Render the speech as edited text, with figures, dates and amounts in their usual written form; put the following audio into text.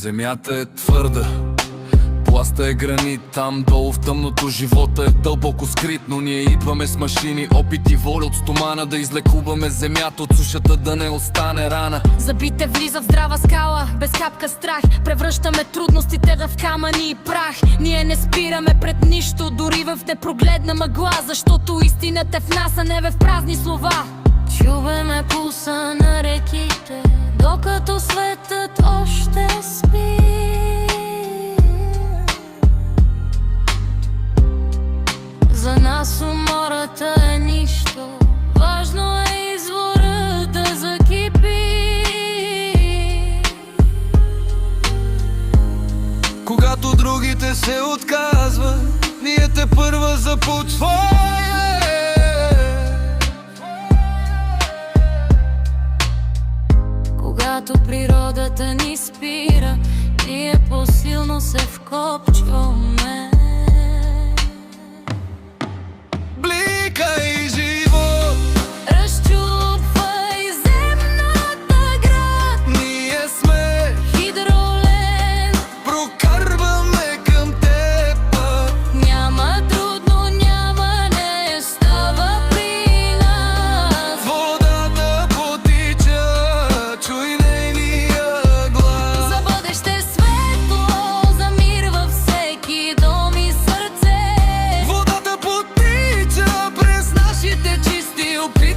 Земята е твърда, пласта е гранит. Там долу в тъмното живота е дълбоко скрит. Но ние идваме с машини, опит и воля от стомана да излекуваме земята от сушата, да не остане рана. Забите влиза в здрава скала, без капка страх. Превръщаме трудностите в камъни и прах. Ние не спираме пред нищо, дори в непрогледна мъгла, защото истината е в нас, а не в празни слова. Чуваме пулса на реките, докато светът още спи. За нас умората е нищо, важно е извора да закипи. Когато другите се отказват, ние те първа започваме. Когато природата ни спира, ние по-силно се вкопчваме. Бликай живот, Разчупвай земната град. ние сме Хидролент, прокарваме към теб път. няма трудно, няма не става при нас. Водата потича, чуй нейния глас. За бъдеще светло, за мир във всеки дом и сърце. Водата потича през нашите чисти опити.